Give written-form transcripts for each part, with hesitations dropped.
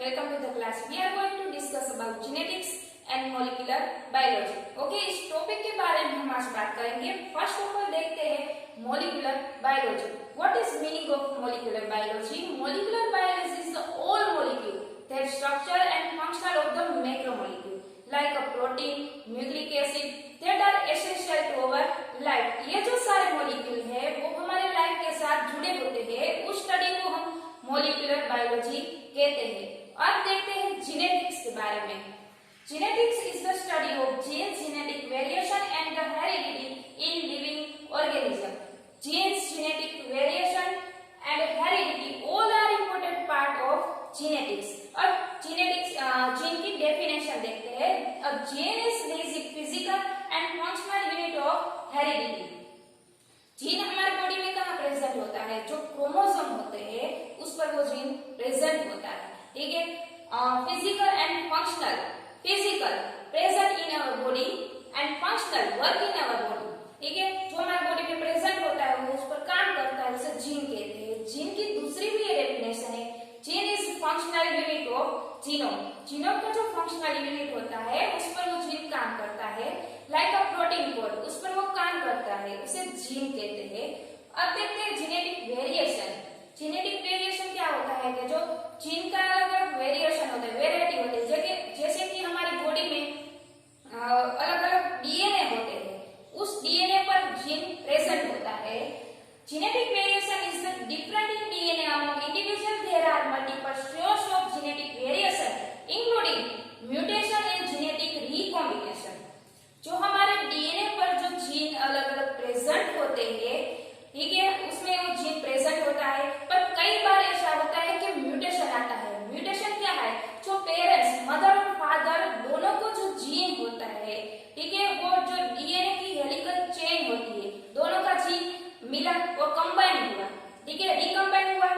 welcome to the class. We are going to discuss about genetics and molecular biology. Okay, इस topic के बारे में हम आज बात करेंगे. फर्स्ट ऑफ ऑल देखते हैं molecular biology. What is meaning of molecular biology? Molecular biology is the all molecule that structure and function of the macromolecule like a protein, nucleic acid that are essential to our life. ये जो सारे molecule है वो हमारे life के साथ जुड़े होते हैं. उस स्टडी को हम मोलिकुलर बायोलॉजी कहते हैं. अब देखते हैं जेनेटिक्स के बारे में. Genetics is the study of genes, genetic variation and the heredity in living organism. Genes, genetic variation and heredity all are important part of genetics. अब जेनेटिक्स जीन की डेफिनेशन देखते हैं. A gene is basic physical and functional unit of heredity. Gene हमारे body में कहाँ present होता है? जो क्रोमोसोम होते हैं उस पर वो जीन प्रेजेंट होता है. ठीक है. Physical and functional. Physical present in our body and functional work in our body. ठीक है. जो हमारे बॉडी में प्रेजेंट होता है वो उस पर काम करता है, उसे जीन कहते हैं. जीन की दूसरी भी ये डेफिनेशन है. Gene is functional unit of genome. Genome का जो फंक्शनल यूनिट होता है उस पर वो जीन काम करता है. लाइक अ प्रोटीन कोड उस पर वो काम करता है, उसे जीन कहते हैं. अब देखते हैं जेनेटिक वेरिएशन. जेनेटिक वेरिएशन क्या होता है कि जो जीन का अलग-अलग वेरिएशन होता है, वेराइटी होती है. जैसे कि हमारी बॉडी में अलग-अलग डीएनए होते हैं, उस डीएनए पर जीन प्रेजेंट होता है. Genetic variation is the different in DNA among individual. There are multiple source of genetic variation including mutation and genetic recombination. जो हमारे डीएनए पर जो जीन अलग-अलग प्रेजेंट होते हैं, ठीक है, उसमें वो जीन प्रेजेंट होता है. पर कई बार ऐसा होता है कि म्यूटेशन आता है. म्यूटेशन क्या है? जो पेरेंट्स, मदर और फादर दोनों को जो जीन होता है, ठीक है, वो जो डीएनए की हेलिकल चेन होती है, दोनों का जीन मिला और कंबाइन हुआ. ठीक है, रिकंबाइन हुआ.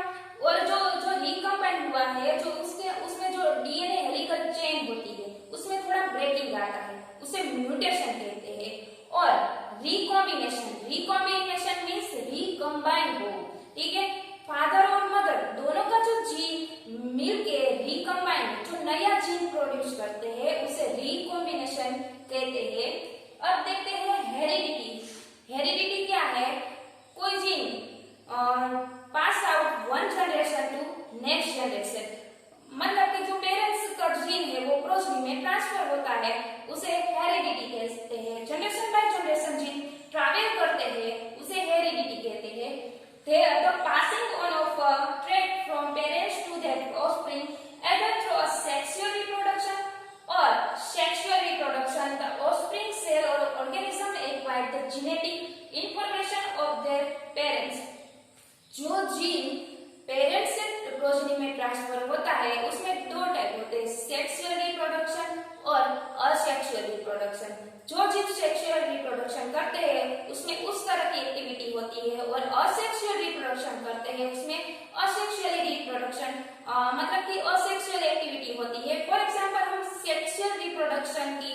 और जो रिकंबाइन हुआ है, जो उसमें जो डीएनए हेलिकल चेन होती है उसमें थोड़ा ब्रेकिंग आता है, उसे म्यूटेशन कहते हैं. और रिकॉम्बिनेशन मींस रिकंबाइन हो. ठीक है. फादर और मदर दोनों का जो जीन मिलके रिकंबाइन, जो नया जीन प्रोड्यूस करते हैं, उसे रिकॉम्बिनेशन कहते हैं. अब देखते हैं हेरिडिटी. हेरिडिटी क्या है? कोई gene pass out one generation to next generation. मतलब कि जो पेरेंट्स का जीन है वो प्रोजेनी में ट्रांसफर होता है, उसे हेरिडिटी कहते हैं. Generation by generation gene travel करते हैं, उसे हेरिडिटी कहते हैं. The passing on of a trait from parents to their offspring either through a sexual reproduction or sexual reproduction, the offspring cell or organism acquire the genetic information of their parents. जो gene parents से progeny में transfer होता है उसमें दो type होते हैं, sexual reproduction और असेक्सुअल रिप्रोडक्शन. जो जीव सेक्सुअल रिप्रोडक्शन करते हैं उसमें उस तरह की एक्टिविटी होती है, और असेक्सुअल रिप्रोडक्शन करते हैं उसमें असेक्सुअल रिप्रोडक्शन मतलब कि असेक्सुअल एक्टिविटी होती है. फॉर एग्जांपल हम सेक्सुअल रिप्रोडक्शन की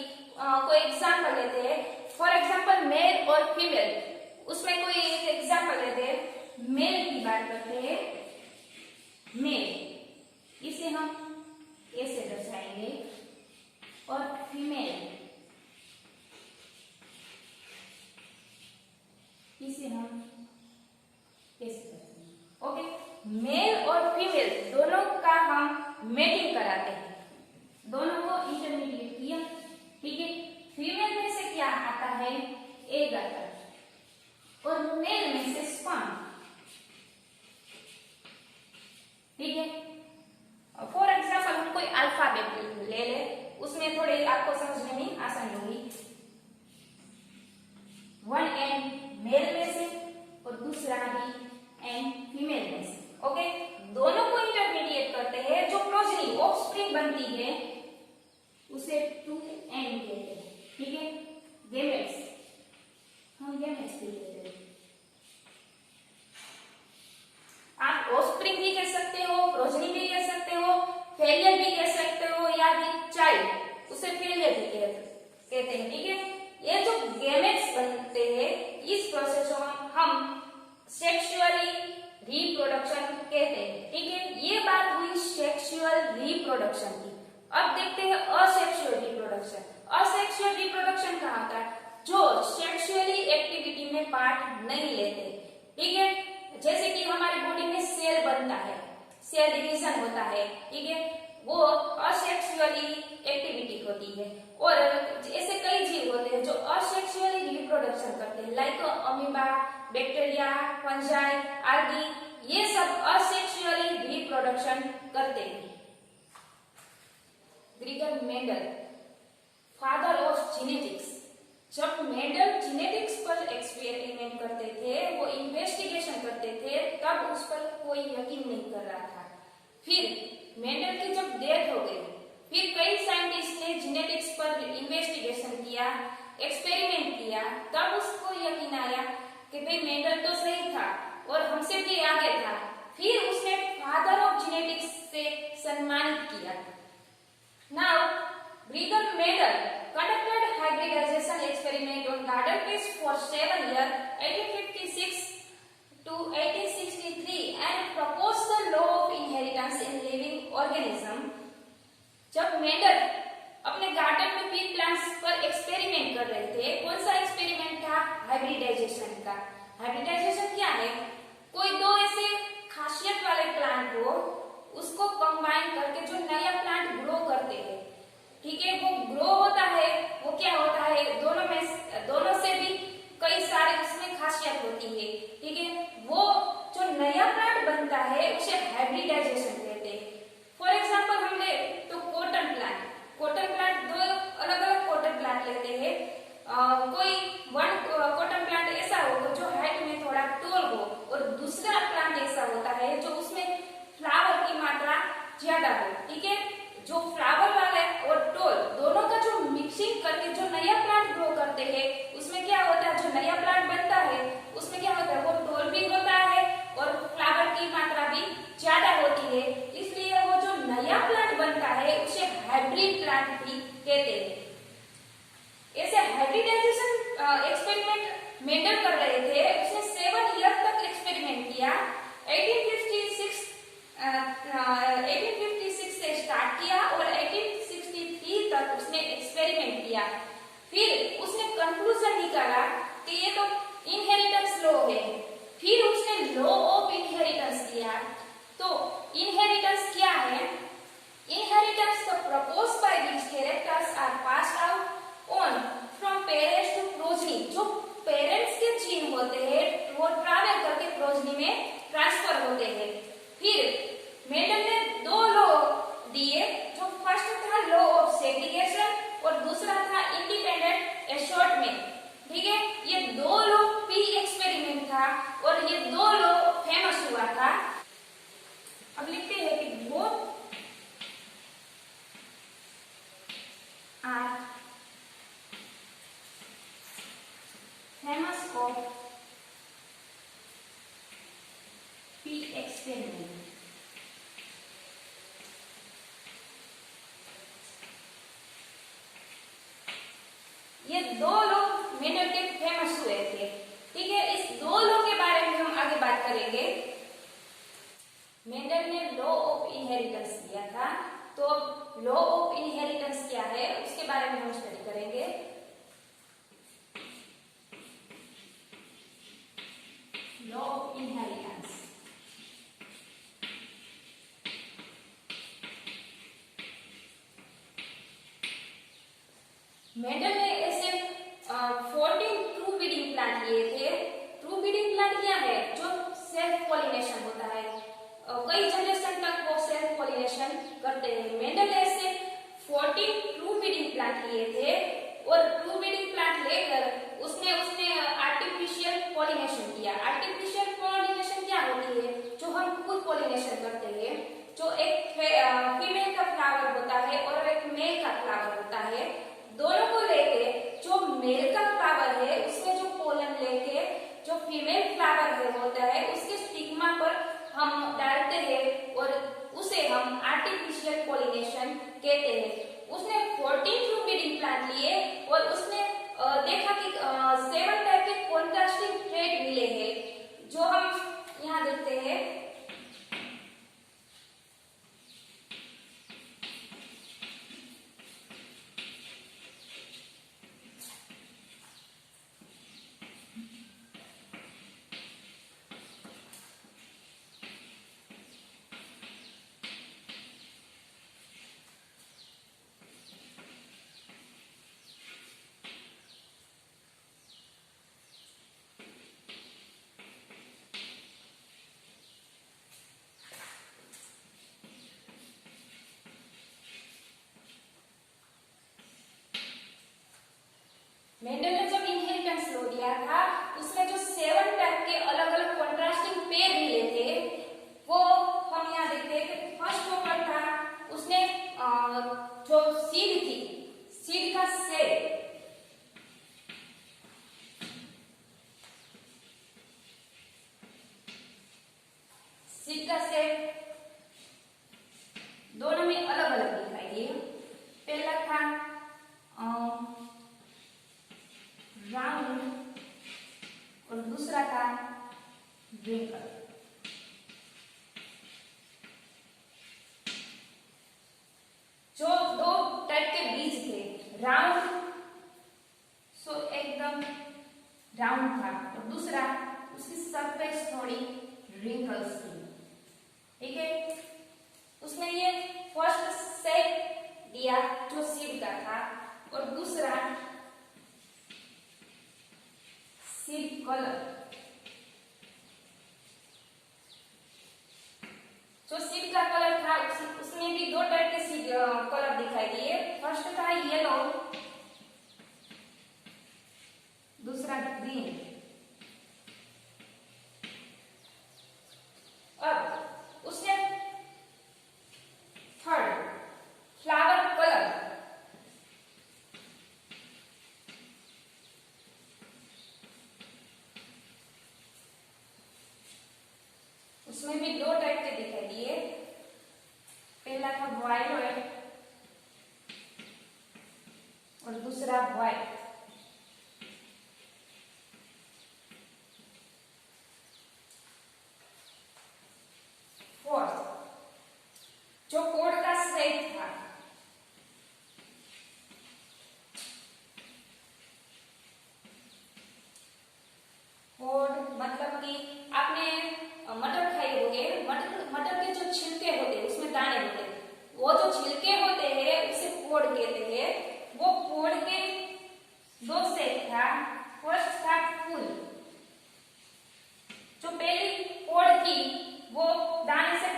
कोई एग्जांपल लेते हैं. फॉर एग्जांपल मेल और फीमेल, उसमें कोई एक एग्जांपल लेते हैं. मेल की बात करते हैं. मेल इसे हम ऐसे दर्शाएंगे और फीमेल इसे हम ऐसे दर्शाएंगे. ओके. मेल और फीमेल दोनों का हम मेटिंग कराते हैं, दोनों को इंटरमीडिएट किया. ठीक है. फीमेल में से क्या आता है? एग आता है, और मेल में से स्पर्म. ठीक है. फॉर एग्जाम्पल हम कोई अल्फाबेट ले ले, उसमें थोड़ी आपको समझने में आसानी होगी. वन एन मेल में से और दूसरा भी एन फीमेल में से. ओके. दोनों को इंटरमीडिएट करते हैं. जो प्रोजेनी ऑफस्प्रिंग बनती है उसे 2n कहते हैं. ठीक है. गैमेट्स, हम गैमेट्स भी कहते हैं. आप ऑफस्प्रिंग भी कह सकते हो, प्रोजेनी भी कह सकते हो, फेलियर भी कह सकते हो, या चाइल्ड, उसे फेलियर भी कहते हैं. ठीक है. ये जो गैमेट्स बनते हैं इस प्रोसेस को हम सेक्सुअली रिप्रोडक्शन कहते हैं. ठीक है. ये बात हुई सेक्सुअल रिप्रोडक्शन की। अब देखते हैं असेक्सुअल रिप्रोडक्शन। असेक्सुअल रिप्रोडक्शन कहाँ होता है? जो सेक्सुअली एक्टिविटी में पार्ट नहीं लेते, ठीक है। जैसे कि हमारी बॉडी में सेल बनता है, सेल डिवीजन होता है, ठीक है, वो असेक्सुअली एक्टिविटी होती है। और ऐसे कई जीव होते हैं जो असेक्सुअली रिप्रोडक्शन करते हैं, लाइक अमीबा, बैक्टीरिया, फंजाई आदि, ये सब असेक्सुअली रिप्रोडक्शन करते हैं। Gregor Mendel, father of genetics, जब मेंडल जेनेटिक्स पर एक्सपेरिमेंट करते थे, वो इन्वेस्टिगेशन करते थे, तब उस पर कोई यकीन नहीं कर रहा था। फिर मेंडल की जब डेथ हो गई, फिर कई साइंटिस्ट ने जेनेटिक्स पर इन्वेस्टिगेशन किया, एक्सपेरिमेंट किया, तब उसको यकीन आया कि भाई मेंडल तो सही था और हमसे भी आगे था। फिर उसने फादर ऑफ जेनेटिक्स से सम्मानित किया। Now Gregor Mendel conducted hybridization experiment on garden fish for 7 years, 1856 to 1863, and proposed the law of inheritance in living organism. जब मेंडल अपने गार्डन में पी प्लांट्स पर एक्सपेरिमेंट कर रहे थे, कौन सा एक्सपेरिमेंट था? हाइब्रिडाइजेशन का। हाइब्रिडाइजेशन क्या है? कोई दो ऐसे खासियत वाले प्लांट हो, उसको कंबाइन करके जो नया प्लांट ग्रो करते हैं, ठीक है, वो ग्रो होता है, वो क्या होता है, दोनों से भी कई सारे उसमें खासियत होती है, ठीक है, वो जो नया प्लांट बनता है उसे हाइब्रिडाइजेशन कहते हैं। फॉर एग्जांपल हम ले तो कॉटन प्लांट, दो अलग अलग कॉटन प्लांट लेते हैं। कोई वन कॉटन प्लांट ऐसा हो जो हाइट में थोड़ा टॉल हो, और दूसरा प्लांट ऐसा होता है जो उसमें फ्लावर की मात्रा ज्यादा हो, ठीक है। जो फ्लावर वाले और टॉल दोनों का जो मिक्सिंग करके जो नया प्लांट ग्रो करते हैं, उसमें क्या होता है, जो नया प्लांट बनता है उसमें क्या होता है, वो टॉल भी होता है और फ्लावर की मात्रा भी ज्यादा होती है, इसलिए वो जो नया प्लांट बनता है उसे हाइब्रिड प्लांट भी कहते हैं। ऐसे हाइब्रिडाइजेशन एक्सपेरिमेंट मेंडल कर रहे थे, उसने 7 ईयर तक एक्सपेरिमेंट किया। 1856 से स्टार्ट किया और 1863 तक उसने एक्सपेरिमेंट किया। फिर उसने कंक्लूजन निकाला कि ये तो इनहेरिटेंस लॉ है। फिर उसने लॉ ऑफ इनहेरिटेंस दिया। तो इनहेरिटेंस क्या है? Inheritance the proposed by which characters are passed out on from parents to progeny. जो पेरेंट्स के जीन होते हैं वो ट्रैवल करके प्रोजनी में ट्रांसफर होते हैं। फिर मेंडल ने 2 लॉ दिए, जो फर्स्ट था लॉ ऑफ सेग्रीगेशन और दूसरा था इंडिपेंडेंट एशॉर्टमेंट, ठीक है। ये 2 लॉ पी एक्सपेरिमेंट था और ये 2 लॉ फेमस हुआ था। अब लिखते हैं कि both are famous of pea experiment. ये 2 लोग मेंडल के फेमस हुए थे, ठीक है। इस 2 लोग के बारे में हम आगे बात करेंगे। मेंडल ने लॉ ऑफ इनहेरिटेंस दिया था, तो लॉ ऑफ इनहेरिटेंस क्या है उसके बारे में हम स्टडी करेंगे। लॉ ऑफ इनहेरिटेंस, मेंडल ने ऐसे 14 ट्रू ब्रीडिंग प्लांट लिए थे। ट्रू ब्रीडिंग प्लांट क्या है? जो सेल्फ पॉलिनेशन होता है, कई जनरेशन तक वो सेल्फ पॉलिनेशन करते हैं। मेंडल ने ऐसे 14 ट्रू ब्रीडिंग प्लांट लिए थे और ट्रू ब्रीडिंग प्लांट लेकर उसने आर्टिफिशियल पॉलिनेशन किया। आर्टिफिशियल पॉलिनेशन क्या होती है? जो हम खुद पॉलिनेशन करते हैं, जो एक फीमेल का फ्लावर होता है और एक मेल का फ्लावर होता है, दोनों को लेके जो मेल का फ्लावर है उसमें जो पोलन लेके जो फीमेल फ्लावर है होता है उसके स्टिग्मा पर हम डालते हैं और उसे हम आर्टिफिशियल पॉलिनेशन कहते हैं। उसने 14 ट्रू ब्रीडिंग प्लांट लिए और उसने देखा कि 7 टाइप के कॉन्ट्रास्टिंग ट्रेड मिले किया था उसमें जो 7 टाइप के अलग अलग कॉन्ट्रास्टिंग पेयर मिले थे वो हम यहाँ देखते हैं कि फर्स्ट पेपर था उसने जो सीड थी, सीड का सेट दोनों में अलग अलग दिखाई दिए। पहला था राउंड और दूसरा था ड्रिंकल। जो दो टाइप के बीज थे, राउंड सो एकदम राउंड था और दूसरा उसकी सरफेस थोड़ी रिंकल्स थी। ठीक है, उसने ये फर्स्ट सेट दिया जो सीड का था और दूसरा सीड कलर। जो सीड का कलर था उसमें भी दो टाइप के सीड कलर दिखाई दिए। फर्स्ट था येलो, दूसरा ग्रीन। अब उसने थर्ड फ्लावर कलर, उसमें भी दो टाइप के दिखाई दिए। पहला था वायलेट और दूसरा व्हाइट। फोर्थ जो कोड का सेट था कोड मतलब कि आपने मटर खाई होंगे, मटर के जो छिलके होते हैं उसमें दाने होते हैं, वो जो छिलके होते हैं उसे कोड कहते हैं। वो कोड के दो सेट था। फर्स्ट था फूल, जो पहली कोड थी वो दाने से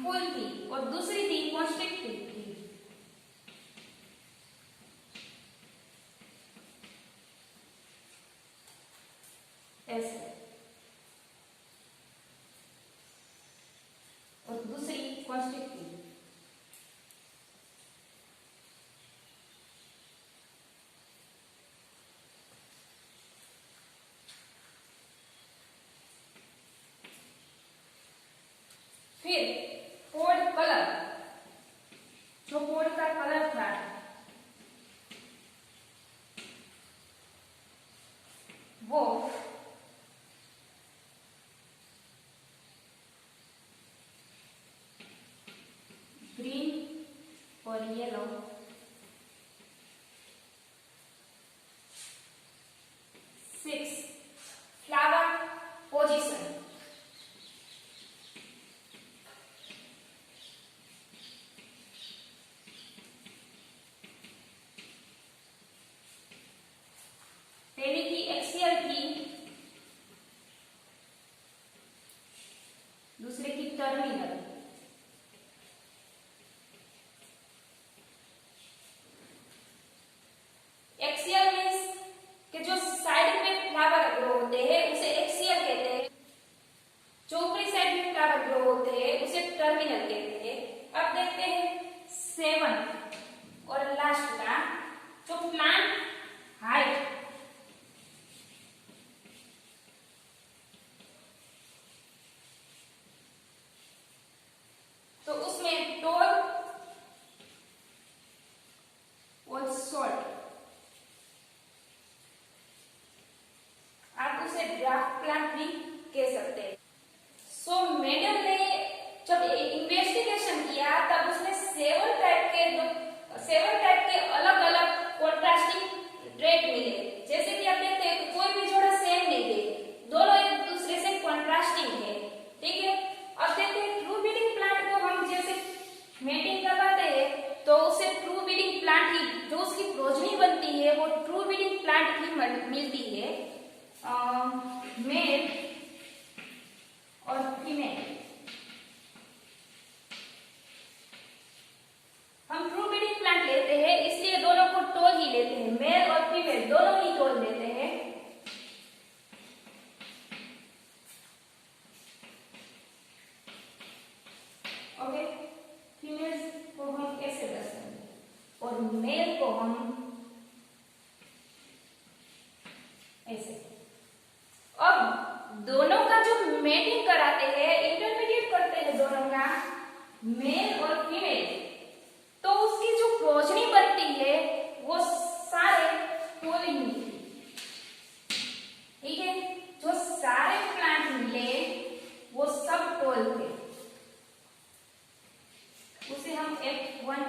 फूल थी और दूसरी थी कॉन्स्ट्रिक्टिव थी। ऐसे और दूसरी कॉन्स्ट्रिक्टिव। फिर कोड कलर, जो कोड का कलर था वो ग्रीन और येलो। सिक्स फ्लावर पोजीशन, पहली की एक्सियल थी, दूसरे की टर्मिनल। एक्सियल मीन्स कि जो साइड में फ्लावर ग्रो होते हैं उसे एक्सियल कहते हैं, जो ऊपरी साइड में फ्लावर ग्रो होते हैं उसे टर्मिनल कहते हैं। अब देखते हैं 7 और लास्ट का, जो प्लांट हाइट, तो उसमें टॉल और शॉर्ट, आप उसे ड्राफ्ट प्लांट भी कह सकते हैं। सो मेडल ने जब इन्वेस्टिगेशन किया तब उसने 7 टाइप के अलग अलग कॉन्ट्रास्टिंग ट्रेट मिले। जैसे कि आप देखते हैं कोई भी जोड़ा सेम नहीं थे, दोनों एक दूसरे से कॉन्ट्रास्टिंग है। ठीक है, अब देखते हैं ट्रू ब्रीडिंग प्लांट को हम जैसे मेटिंग करवाते हैं तो उसे ट्रू ब्रीडिंग प्लांट ही, जो उसकी प्रोजनी बनती है वो ट्रू ब्रीडिंग प्लांट ही मिलती है, मेल और फीमेल। हम ट्रू ब्रीडिंग प्लांट लेते हैं इसलिए दोनों को टोल ही लेते हैं, मेल और फीमेल दोनों ही टोल लेते हैं। और मेल को हम ऐसे। अब दोनों का जो मेटिंग कराते हैं, इंटरमीडिएट करते हैं दोनों का, मेल और फीमेल, तो उसकी जो प्रोजनी बनती है वो सारे टोलिंग मिलती, ठीक है। जो सारे प्लांट मिले वो सब टोल थे, उसे हम F1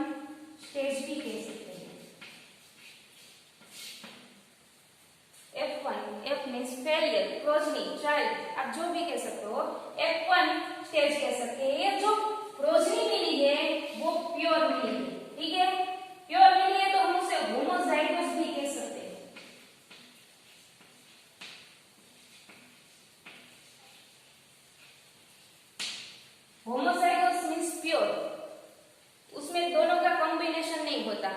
स्टेज भी कह सकते हैं। F1, F means failure, progeny, child, आप जो भी कह सकते हो, F1 स्टेज कह सकते हैं। ये जो प्रोजनी मिली है वो प्योर मिली है, ठीक है। प्योर मिली है तो हम उसे होमोजाइगोस भी कह सकते हैं। होमोजाइगोस मीन्स प्योर, उसमें दोनों का कॉम्बिनेशन नहीं होता।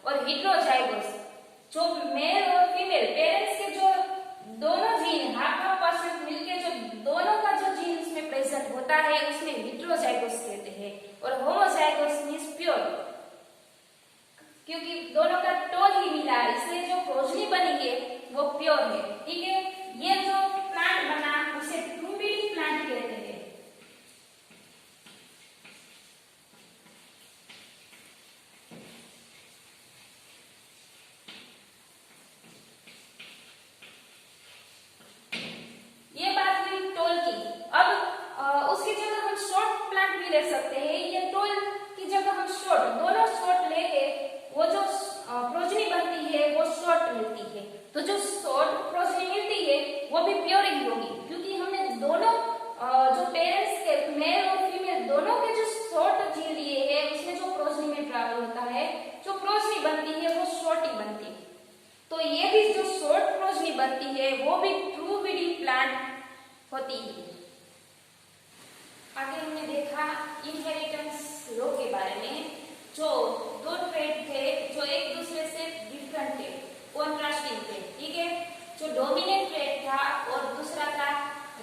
और हेटेरोजाइगोस, जो मेल और फीमेल पेरेंट्स के जो दोनों जीन हाफ परसेंट मिलके जो दोनों का जो जीन उसमें प्रेजेंट होता है उसमें हेटेरोजाइगोस कहते हैं। और होमोजाइगोस मीन्स प्योर, क्योंकि दोनों का टोल ही मिला है इसलिए जो प्रोजनी बनी है वो प्योर है, ठीक है। ये जो प्लांट बना उसे ट्रू ब्रीडिंग प्लांट कहते हैं। उसकी जगह हम शॉर्ट प्लांट भी ले सकते हैं। ये टोल की जगह हम शॉर्ट, दोनों शॉर्ट लेके वो जो प्रोजनी बनती है वो शॉर्ट मिलती है। तो जो शॉर्ट प्रोजनी मिलती है वो भी प्योर ही होगी, क्योंकि हमने दोनों जो पेरेंट्स के मेल और फीमेल दोनों के जो शॉर्ट जीन लिए हैं उसमें जो प्रोजनी में ट्रैवल होता है, जो प्रोजनी बनती है वो शॉर्ट ही बनती है। तो ये भी जो शॉर्ट प्रोजनी बनती है वो भी ट्रू ब्रीडिंग प्लांट होती है। आगे हमने देखा इनहेरिटेंस लॉ के बारे में, जो दो ट्रेड थे जो एक दूसरे से डिफरेंट थे, कॉन्ट्रास्टिंग थे, ठीक है। जो डोमिनेंट ट्रेड था और दूसरा था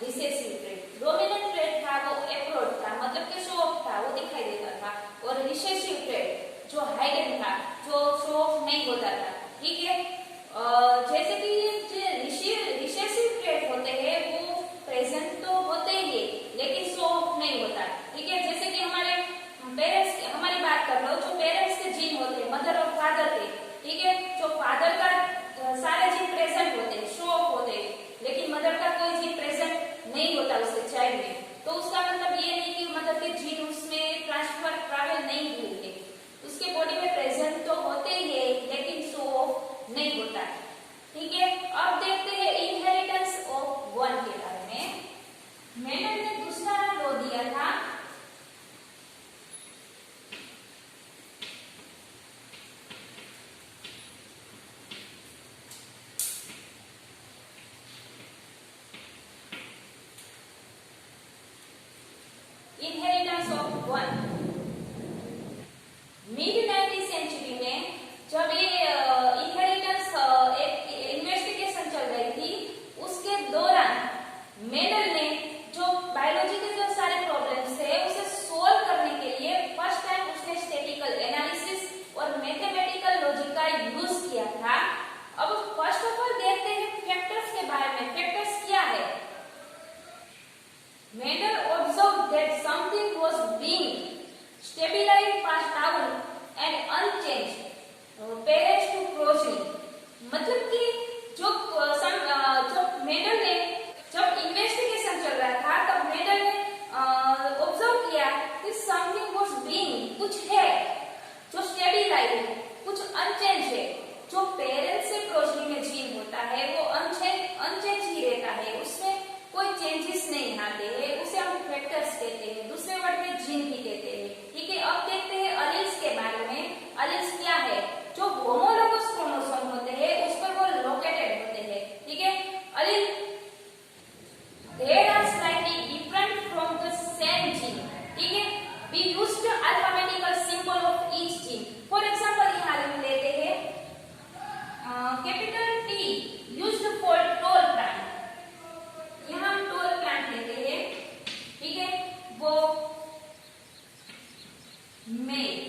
रिसेसिव ट्रेड। डोमिनेंट ट्रेड था वो एप्रोड था, मतलब कि शो ऑफ था, वो दिखाई देता था। और रिसेसिव ट्रेड जो हाइडन था, जो शो ऑफ नहीं होता था, ठीक है। जैसे कि रिसेसिव ट्रेड होते हैं वो प्रेजेंट तो होते ही लेकिन शो ऑफ नहीं होता, ठीक है। जैसे कि हमारे पेरेंट्स, हमारी बात कर लो, जो पेरेंट्स के जीन होते हैं, मदर और फादर के, ठीक है। जो फादर का सारे जीन प्रेजेंट होते हैं, शो ऑफ होते हैं, लेकिन मदर का कोई जीन प्रेजेंट नहीं होता उसके चाइल्ड में। तो उसका मतलब ये नहीं कि मदर के जीन उसमें ट्रांसफर नहीं हुए थे, उसके बॉडी में प्रेजेंट तो होते ही है लेकिन शो ऑफ नहीं होता, ठीक है। अब देखते हैं इनहेरिटेंस ऑफ वन के बारे में। मेंडल ने दूसरा लॉ दिया था, इनहेरिटेंस ऑफ वन। मिड 19वीं सेंचुरी में जब ये इनहेरिटेंस एक इन्वेस्टिगेशन चल रही थी, उसके दौरान मेंडल ने जो बायोलॉजी के जो सारे प्रॉब्लम्स थे उसे सोल्व करने के लिए फर्स्ट टाइम उसने स्टैटिकल एनालिसिस और मैथमेटिकल लॉजिक का यूज किया था। अब फर्स्ट ऑफ ऑल देखते हैं फैक्टर्स के बारे में। फैक्टर्स क्या है? Mendel observed that something was being stabilized passed down and unchanged parents to progeny। मतलब कि जो मेंडल ने जब इन्वेस्टिगेशन चल रहा था तब मेंडल ने ऑब्जर्व किया कि समथिंग वाज बीइंग, कुछ है जो स्टेबलाइज है, कुछ अनचेंज है। जो पेरेंट्स से प्रोजनी में जीन होता है वो अनचेंज ही रहता है, उसमें कोई चेंजेस नहीं आते हैं, उसे हम फैक्टर्स कहते हैं, दूसरे वर्ड में जीन भी कहते हैं, ठीक है। अब देखते हैं अलील्स के बारे में। अलील्स क्या है? जो होमोलोगस क्रोमोसोम होते हैं उस पर वो लोकेटेड होते हैं, ठीक है। अलील they are slightly different from the same gene, ठीक है। we used alphabetical symbol of each gene। for example यहाँ हम लेते हैं capital T used for tall plant, यहाँ हम tall plant लेते हैं, ठीक है। वो मेल,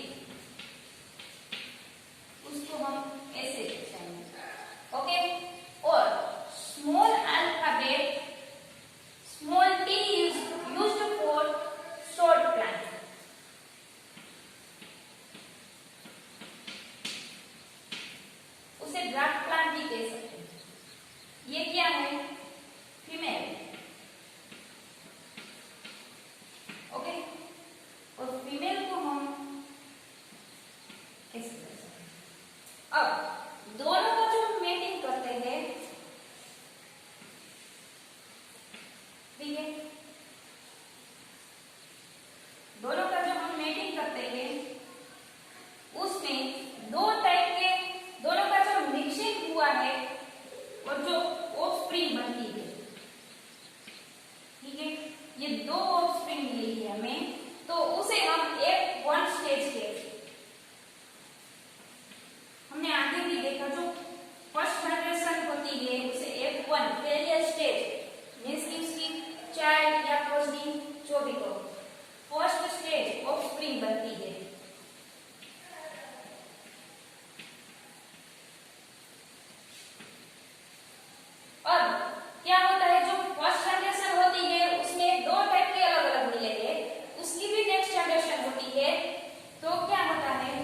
अब दोनों का जो मेटिंग करते हैं, ठीक है, दोनों का जो हम मेटिंग करते हैं उसमें दो टाइप के, दोनों का जो मिक्सिंग हुआ है और जो ऑफस्प्रिंग बनती है, ठीक है, ये दो ऑफस्प्रिंग मिली है हमें, तो उसे हम F1 स्टेज कहते हैं। हमने आगे भी देखा जो फर्स्ट जनरेशन होती है उसे F1 पहले स्टेज मींस की उसकी चाइल्ड या प्रोजेनी जो भी कहो, फर्स्ट स्टेज ऑफस्प्रिंग बनती है। अब क्या होता है, जो फर्स्ट जनरेशन होती है उसमें दो टाइप के अलग अलग मिले हैं, उसकी भी नेक्स्ट जनरेशन होती है, तो क्या होता है,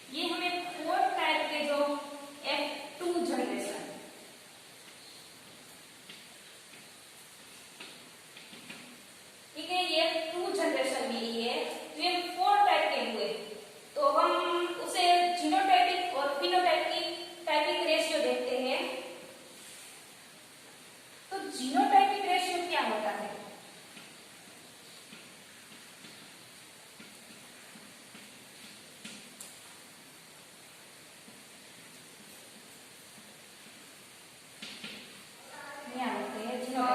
ये हमें फोर्थ टाइप के जो F2 जनरेशन, ठीक है, ये F2 जनरेशन मिली है, तो ये फोर टाइप के हुए, तो हम उसे जीनोटाइपिक और फिनोटाइपिक रेशियो देखते हैं। तो जीनोटाइपिक रेशियो क्या होता है,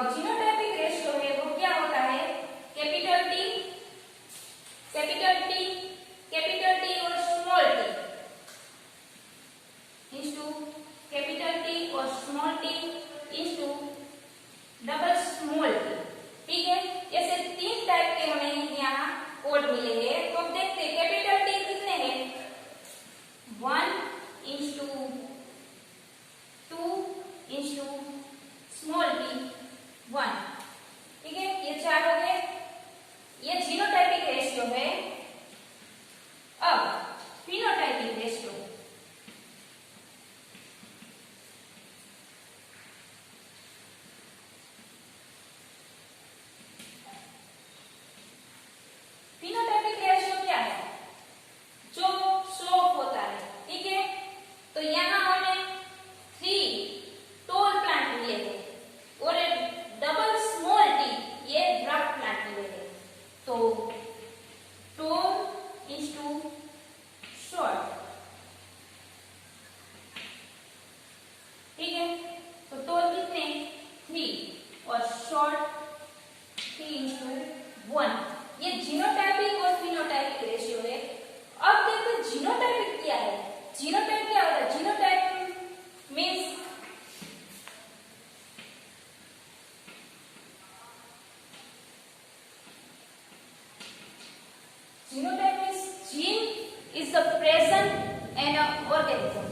जीनोटाइपिक रेशियो है वो क्या होता है, कैपिटल टी और small T into capital T और small T into double small T, ठीक है, ऐसे तीन टाइप के हमें यहाँ कोड मिले हैं। तो अब देखते हैं कैपिटल टी कितने हैं, 1 इंटू 2 इंटू स्मॉल टी 1, ठीक है, ये चार हो गए, ये जीनोटाइपिक रेशियो है। अब फिनोटाइपिक रेशियो, फिनोटाइपिक रेशियो क्या है, जो स्लोप होता है, ठीक है, तो यहाँ हमें 3 टॉल प्लांट मिले थे और डबल स्मॉल टी ये ड्राफ्ट प्लांट मिले थे, तो टॉल इंटू शॉर्ट, ठीक है, तो टॉल कितने 3 और शॉर्ट 3 इंटू 1, ये जीनोटाइपिक और फिनोटाइपिक रेशियो है। अब देखो जीनोटाइपिक क्या है, जीनोटाइप क्या होता है, genotype means genotype means gene is the present in an organism,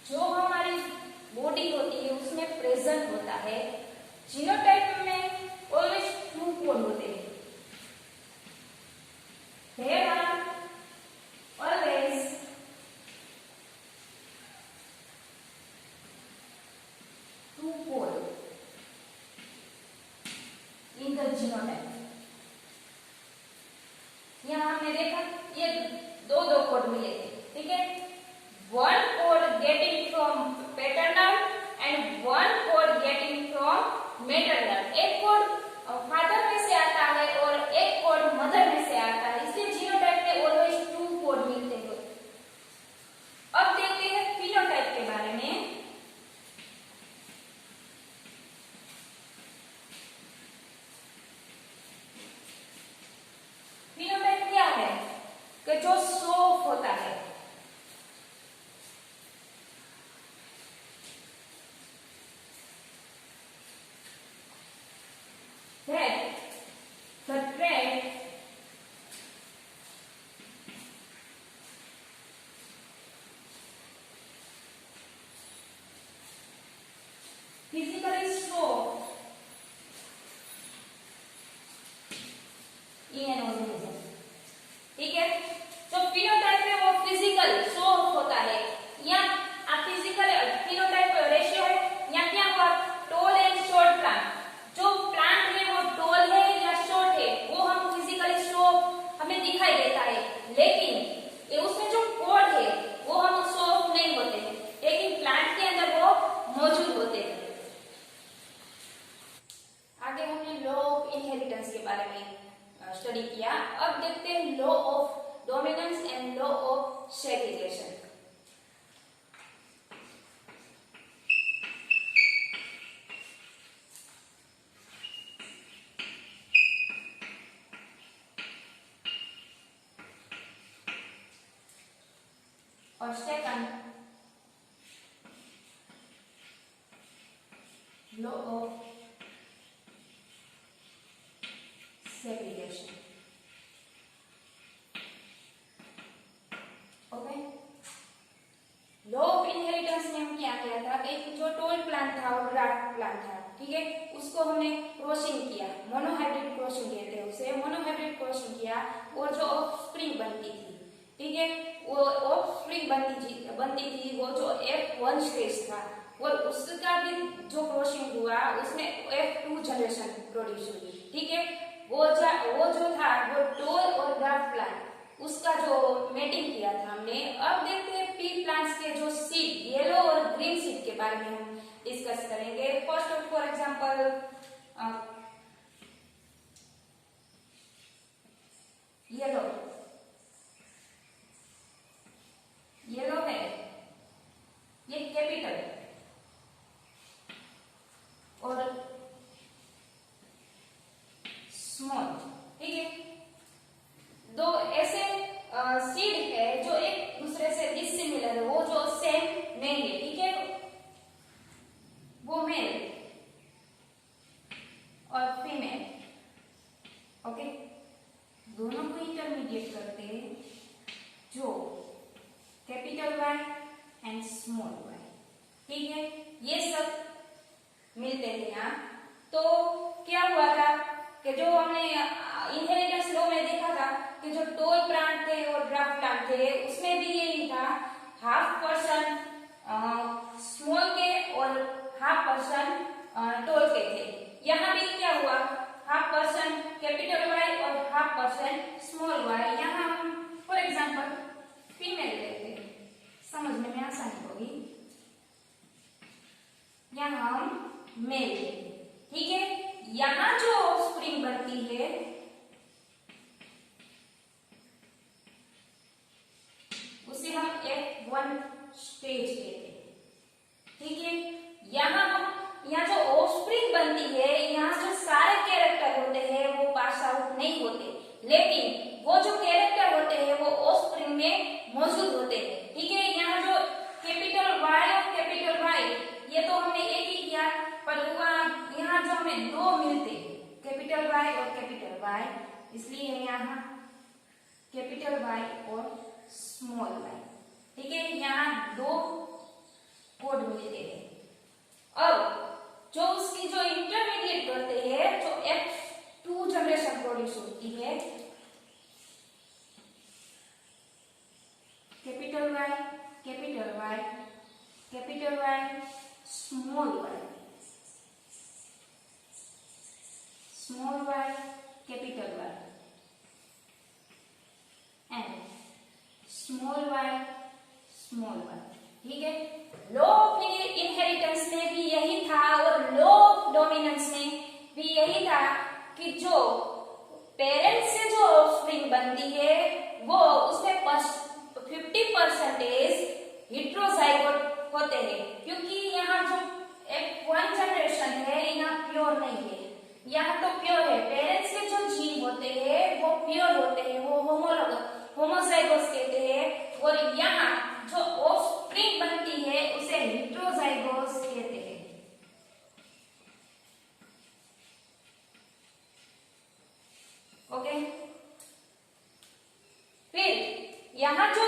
जो हमारी बॉडी होती है उसमें प्रेजेंट होता है। जीनोटाइप में ऑलवेज 2 कोड होते हैं, there are always 2 code in the genotype। यहाँ हमने देखा ये दो कोड मिले थे, ठीक है, 1 code getting from paternal and 1 code getting from maternal, एक कोड फादर में से आता है और एक कोड मदर में से आता है, इसलिए जीनोटाइप में ऑलवेज 2 कोड मिलते हैं। अब देखते हैं फिनोटाइप के बारे में। फिनोटाइप क्या जो शो ऑफ होता है, the thread physically show in an organism. ठीक है, जो फिनोटाइप है वो फिजिकल शो होता है, या आप फिजिकल फिनोटाइप रेशियो है, या क्या हुआ टॉल एंड शॉर्ट प्लांट, जो प्लांट है वो टॉल है या शॉर्ट है वो हम फिजिकली शो हमें दिखाई देता है, लेकिन उसमें जो कोड है वो हम शो ऑफ नहीं होते हैं, लेकिन प्लांट के अंदर वो मौजूद होते हैं। आगे हमने लॉ ऑफ इनहेरिटेंस के बारे में स्टडी किया। अब देखते हैं law of dominance and law of segregation. और second law of segregation. Okay, law of inheritance में हम क्या किया था कि जो टॉल प्लांट था और ग्राफ्ट प्लांट था, ठीक है, उसको हमने क्रॉसिंग किया, मोनोहाइब्रिड क्रॉसिंग कहते हैं उसे, मोनोहाइब्रिड क्रॉसिंग किया और जो ऑफस्प्रिंग बनती थी, ठीक है, वो ऑफस्प्रिंग बनती थी वो जो F1 स्टेज था, और उसका भी जो क्रॉसिंग हुआ उसमें F2 जनरेशन प्रोड्यूस हुई, ठीक है, वो जो था वो टॉल और ग्राफ्ट प्लांट उसका जो मेटिंग किया था हमने। अब देखते हैं पी प्लांट्स के जो सीड, येलो और ग्रीन सीड के बारे में हम डिस्कस करेंगे। फर्स्ट फॉर एग्जांपल येलो है ये कैपिटल और स्मॉल, ठीक है, दो ऐसे सीड है जो एक दूसरे से डिसिमिलर है, वो जो सेम नहीं है, ठीक है, वो मेल और फीमेल, ओके, दोनों को इंटरमीडिएट करते हैं जो capital Y and small Y, ठीक है, ये सब मिलते हैं यहाँ। तो क्या हुआ था कि जो हमने इनहेरिटेंस लॉ में देखा था कि जो टॉल प्लांट थे और ग्राफ्ट प्लांट थे उसमें भी यही था, 1/2% स्मॉल के और 1/2% टॉल के थे। यहाँ भी क्या हुआ, 1/2% कैपिटल वाई और 1/2% स्मॉल वाई। यहाँ हम फॉर एग्जांपल फीमेल लेते हैं, समझने में आसानी होगी, यहाँ हम मेल लेते हैं, ठीक है, यहाँ जो ऑफस्प्रिंग बनती है उसे हम F1 स्टेज कहते हैं, ठीक है, यहाँ जो ऑफस्प्रिंग बनती है यहाँ जो सारे कैरेक्टर होते हैं वो पास आउट नहीं होते, लेकिन वो जो कैरेक्टर होते हैं वो ऑफस्प्रिंग में मौजूद होते हैं, ठीक है। यहाँ जो कैपिटल वाई और कैपिटल वाई ये तो हमने एक ही किया, पर यहाँ जो हमें दो मिलते हैं कैपिटल वाई और कैपिटल वाई, इसलिए यहाँ कैपिटल वाई और स्मॉल वाई, ठीक है, यहाँ दो कोड मिलते हैं। अब जो उसकी जो इंटरमीडिएट करते हैं जो F2 जनरेशन प्रोड्यूस होती है, capital Y capital Y capital Y small Y small Y capital Y and small Y small Y, ठीक है। लॉ ऑफ इनहेरिटेंस में भी यही था और लॉ ऑफ डोमिनेंस में भी यही था कि जो पेरेंट्स से जो ऑफस्प्रिंग बनती है वो उसमें 50% हेटेरोजाइगोट होते हैं, क्योंकि यहाँ जो F1 जनरेशन है यहाँ प्योर नहीं है, यहाँ तो प्योर है, पेरेंट्स के जो जीन होते हैं वो प्योर होते हैं, वो होमोजाइगोट हेटेरोजाइगोस कहते हैं और यहाँ जो ऑफस्प्रिंग बनती है उसे हेटेरोजाइगोस कहते हैं। ओके, फिर यहाँ जो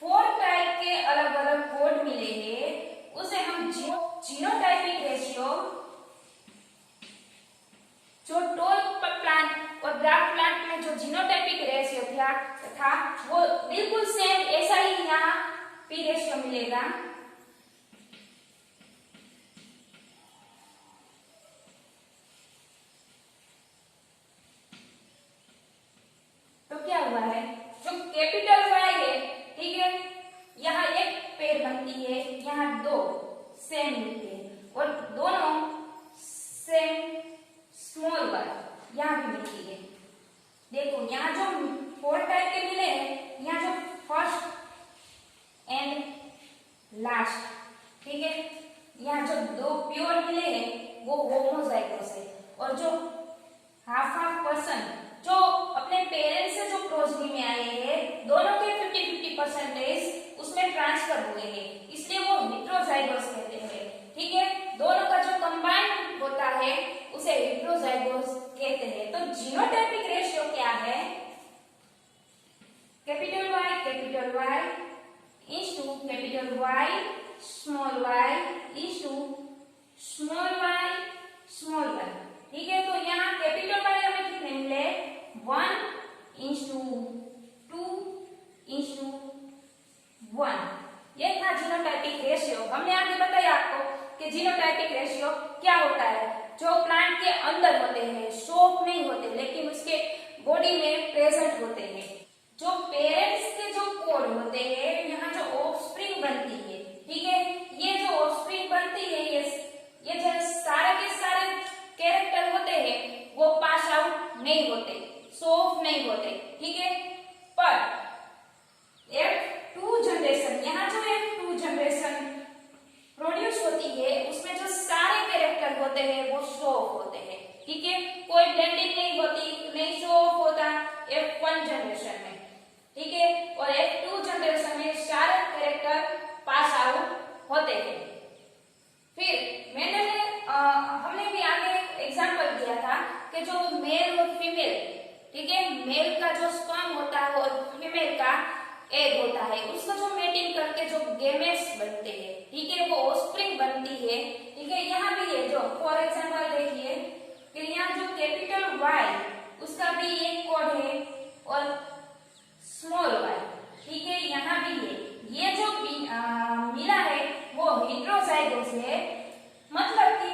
4 टाइप के अलग अलग कोड मिले हैं उसे हम जीनोटाइपिक रेशियो, जो टॉल प्लांट और ड्राफ्ट प्लांट में जो जीनोटाइपिक रेशियो था वो बिल्कुल सेम ऐसा ही यहाँ पी रेशियो मिलेगा। तो क्या हुआ है, जो कैपिटल वाई है, ठीक है, यहाँ एक पेड़ बनती है, यहाँ 2 सेम मिलते हैं और दोनों सेम स्मॉल वाई यहाँ भी मिलती है। देखो यहाँ जो 4 टाइप के मिले हैं, यहाँ जो फर्स्ट एंड लास्ट, ठीक है, यहाँ जो 2 प्योर मिले हैं वो होमोजाइगोस है और जो हाफ परसेंट जो अपने पेरेंट्स से जो प्रोजनी में आए हैं दोनों के 50-50% उसमें ट्रांसफर हुए हैं, इसलिए वो हेटेरोजाइगोस कहते हैं। ठीक है, दोनों का जो कंबाइन होता है उसे हेटेरोजाइगोस कहते हैं। तो जीनोटाइपिक रेशियो क्या है, capital Y into capital Y small Y into small Y. ठीक है, तो यहाँ कैपिटल वाई हमें कितने मिले, 1:2:1। ये था जीनोटाइपिक रेशियो। हमने आगे बताया आपको कि जीनोटाइपिक रेशियो क्या होता है, जो प्लांट के अंदर होते हैं, शो नहीं होते लेकिन उसके बॉडी में प्रेजेंट होते हैं। जो पेरेंट्स के जो कोड होते हैं, यहाँ जो ऑफस्प्रिंग बनती है, ठीक है, ये जो ऑफस्प्रिंग बनती है ये जो सारे के सारे कैरेक्टर होते हैं वो पास आउट नहीं होते, शो ऑफ नहीं होते। ठीक है, पर F2 जनरेशन, यहाँ जो F2 जनरेशन प्रोड्यूस होती है उसमें जो सारे कैरेक्टर होते हैं वो शो ऑफ होते हैं। ठीक है, कोई ब्लेंडिंग नहीं होती, नहीं शो ऑफ होता F1 जनरेशन में। ठीक है, और F2 जनरेशन में सारे कैरेक्टर पास आउट होते हैं। फिर मैंने हमने भी आगे एग्जांपल दिया था कि जो मेल और फीमेल, ठीक है, मेल का जो स्पर्म होता है और फीमेल का एग होता है, उसका जो मेटिंग करके जो गेमेट्स बनते हैं, ठीक है, वो ऑफस्प्रिंग बनती है। ठीक है, यहाँ भी है जो फॉर एग्जांपल देखिए कि यहाँ जो कैपिटल वाई उसका भी एक कोड है और स्मॉल वाई, ठीक है, यहाँ भी है। ये जो मिला है वो हेटेरोजाइगोस है, मतलब कि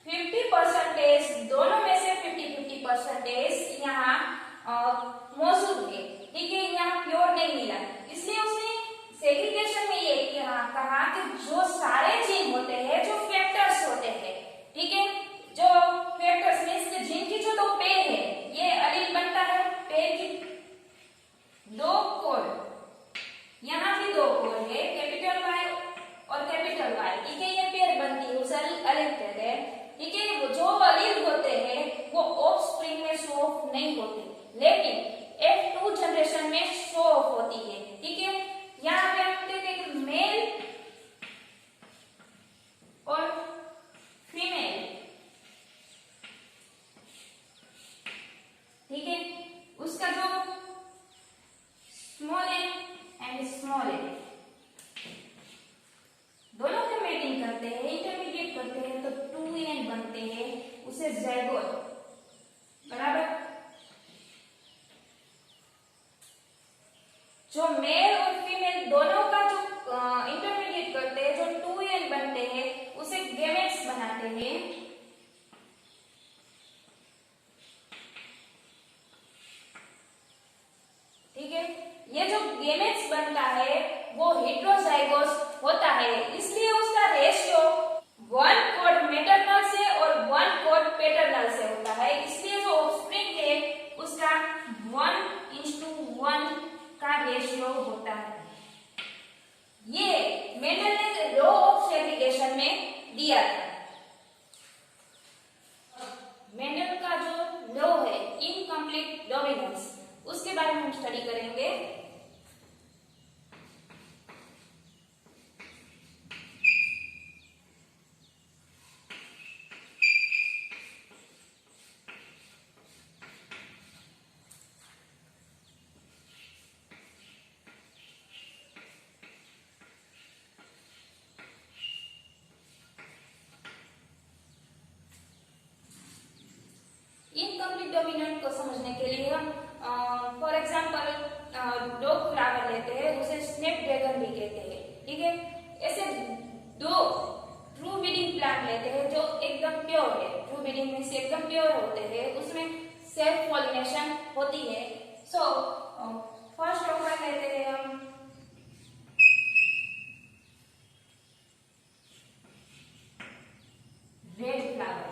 50% दोनों में से 50-50% यहाँ मौजूद है। ठीक है, यहाँ प्योर नहीं मिला, इसलिए उसने सेग्रीगेशन में ये कहा कि जो सारे जीन होते हैं, जो फैक्टर्स होते हैं, ठीक है, जो फैक्टर्स में इसके जीन की जो 2 पेयर है, ये अलील बनता है, पेयर की 2 कोड, यहाँ भी 2 कोड है, कैपिटल वाई और कैपिटल वाई, ठीक है, ये पेयर बनती है, उसे अलील कहते हैं। ठीक है, जो अलील होते हैं वो ऑफस्प्रिंग में शो ऑफ नहीं होते, लेकिन F2 जनरेशन में शो ऑफ होती है। ठीक है, यहाँ पे हम देखते हैं कि मेल और फीमेल, ठीक है, उसका जो स्मॉल एंड स्मॉल दोनों के मेटिंग करते हैं, इंटरमीडिएट करते हैं, तो 2n बनते हैं, उसे ज़ाइगोट, बराबर। जो मेल और फीमेल दोनों का जो इंटरमीडिएट करते हैं, जो 2n बनते हैं, उसे गेमेट्स बनाते हैं। ठीक है, ये जो गेमेट्स बनता है वो हेटेरोजाइगोस होता है, इसलिए उसका रेशियो 1 कोड मैटरनल से और 1 कोड पैटर्नल से होता है, इसलिए जो ऑफस्प्रिंग है उसका 1:1 का रेशियो होता है। ये मेंडल ने लॉ ऑफ सेग्रीगेशन में दिया था। मेंडल का जो लॉ है इनकम्प्लीट डोमिनेंस, उसके बारे में हम स्टडी करेंगे। इनकम्प्लीट डोमिनेंट को समझने के लिए हम फॉर एग्जांपल डॉग फ्लावर लेते हैं, उसे स्नैपड्रैगन भी कहते हैं, ठीक है। ऐसे दो ट्रू ब्रीडिंग प्लांट लेते हैं जो एकदम प्योर है, ट्रू ब्रीडिंग में से एकदम प्योर होते हैं, उसमें सेल्फ पॉलिनेशन होती है। सो फर्स्ट ऑफ ऑल लेते हैं हम रेड फ्लावर,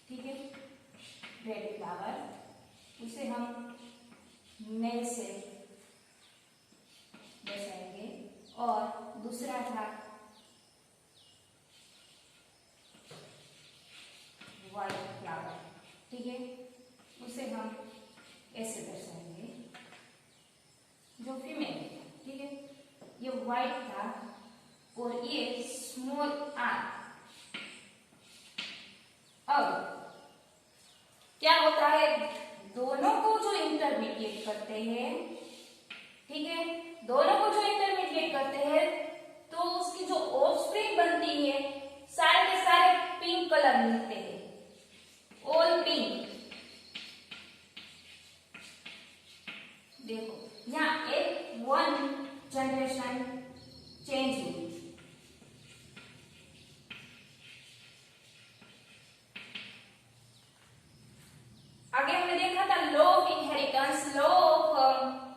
ठीक है, रेड फ्लावर, उसे हम मेल से दर्शाएंगे। और दूसरा था व्हाइट फ्लावर, ठीक है, उसे हम ऐसे दर्शाएंगे, जो फीमेल है, ठीक है। ये व्हाइट था और ये स्मॉल आर। अब क्या होता है, दोनों को जो इंटरमीडिएट करते हैं, ठीक है, दोनों को जो इंटरमीडिएट करते हैं तो उसकी जो ऑफस्प्रिंग बनती है सारे के सारे पिंक कलर मिलते हैं, ऑल पिंक। देखो यहाँ एक वन जनरेशन चेंज हुई। आगे हमने देखा था law of inheritance, law of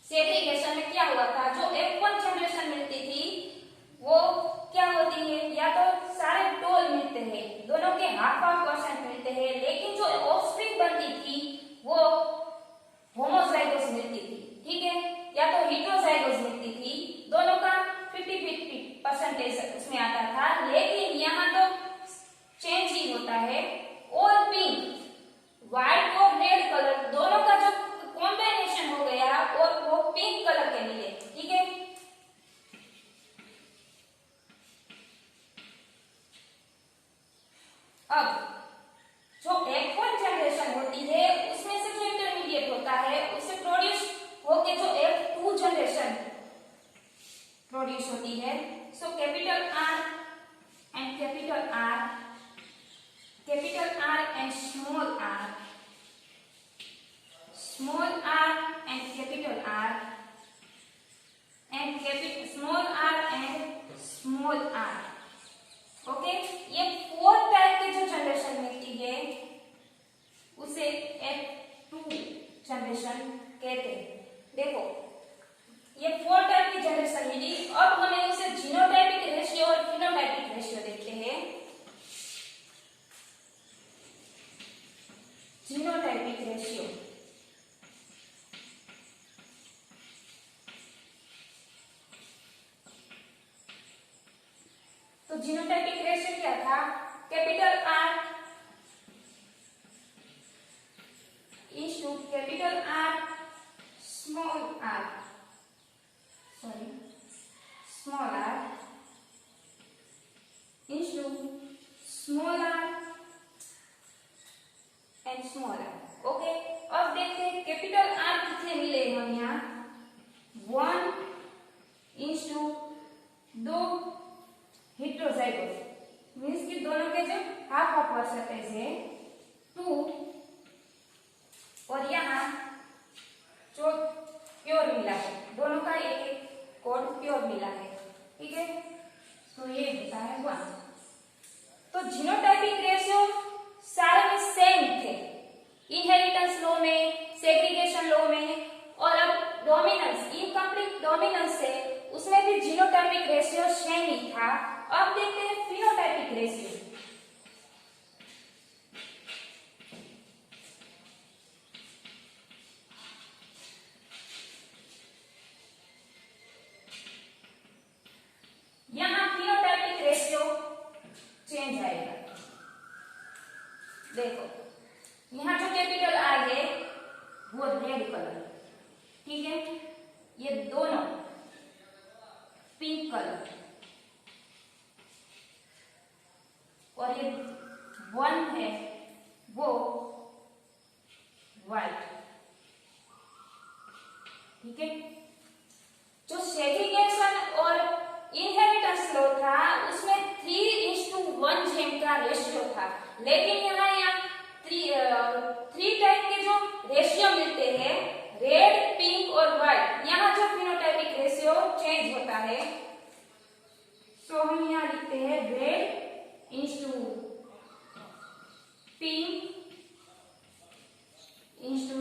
segregation में क्या हुआ था, जो F1 जनरेशन मिलती थी वो क्या होती है, या तो सारे टोल मिलते हैं, दोनों के हाफ हाफ परसेंट मिलते हैं, लेकिन जो ऑफस्प्रिंग बनती थी वो होमोजाइगोस मिलती थी, ठीक है, या तो हेटेरोजाइगोस मिलती थी, दोनों का 50-50% उसमें आता था। लेकिन यहाँ तो चेंज ही होता है, और पिंक, व्हाइट और रेड कलर दोनों का जो कॉम्बिनेशन हो गया और वो पिंक कलर के मिले, ठीक है। अब जो F1 जनरेशन होती है उसमें से जो इंटरमीडिएट होता है उससे प्रोड्यूस होके जो F2 जनरेशन प्रोड्यूस होती है। So capital R and capital R, capital R and small r, small r and capital R, and capital small r and small r, okay. ये 4 टाइप के जो जनरेशन मिलती है उसे F2 जनरेशन कहते हैं। देखो ये 4 टाइप की जनरेशन मिली, अब हमें इसे जीनोटाइपिक रेशियो और फिनोटाइपिक रेशियो देखते हैं। जीनोटाइपिक रेशियो, तो जीनोटाइपिक रेशियो क्या था, capital R is to capital R small r, sorry small r is to small r and small r, okay. अब देखते हैं कैपिटल R कितने मिले हम यहाँ, 1 इज टू 2 हेटेरोजाइगोस, मींस कि दोनों के जो हाफ हाफ परसेंटेज है 2, और यहाँ जो प्योर मिला है, दोनों का एक एक कोड प्योर मिला है, ठीक है। तो ये होता है 1। तो जीनोटाइपिक रेशियो सारे में सेम थे, इनहेरिटेंस लॉ में, सेग्रीगेशन लॉ में, और अब डोमिनेंस, इनकम्प्लीट डोमिनेंस से उसमें भी जीनोटाइपिक रेशियो सेम ही था। अब देखते हैं फिनोटाइपिक रेशियो। यहां फिनोटाइपिक रेशियो चेंज आएगा। देखो यहां जो कैपिटल R है वो रेड कलर, ठीक है, ये दोनों पिंक कलर, और ये 1 है वो व्हाइट, ठीक है। जो सेग्रीगेशन और इनहेरिटेंस लॉ था उसमें 3:1 जेम का रेशियो था, लेकिन यहाँ 3 टाइप के जो रेशियो मिलते हैं, रेड, पिंक और व्हाइट, यहाँ जो फिनोटाइपिक रेशियो चेंज होता है, तो हम यहाँ लिखते हैं रेड इंस्टू पिंक इंस्टू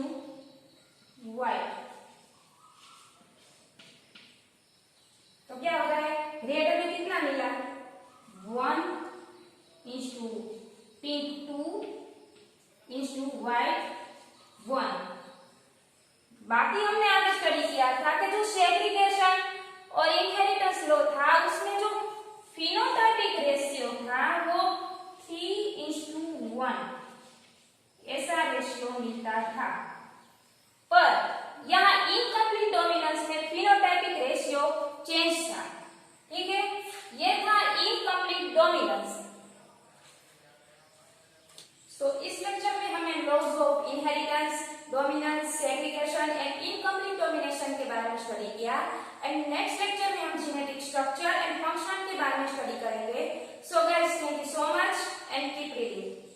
व्हाइट। तो क्या हो रहा है, रेड में कितना मिला 1 इंस्टू पिंक 2 इंस्टू व्हाइट 1। बाकी हमने आगे स्टडी किया था कि जो सेग्रीगेशन और इनहेरिटेंस लॉ था, उसमें जो फिनोटाइपिक रेशियो था वो 3:1 ऐसा रेशियो मिलता था, पर यहाँ इनकम्प्लीट डोमिनेंस में फिनोटाइपिक रेशियो चेंज था। ठीक है, ये था इनकम्प्लीट डोमिनेंस। तो इस लेक्चर में हमने laws of inheritance, dominance, segregation and incomplete domination के बारे में स्टडी किया, एंड नेक्स्ट लेक्चर में हम जेनेटिक स्ट्रक्चर एंड फंक्शन के बारे में स्टडी करेंगे। So guys, thank you so much and keep reading.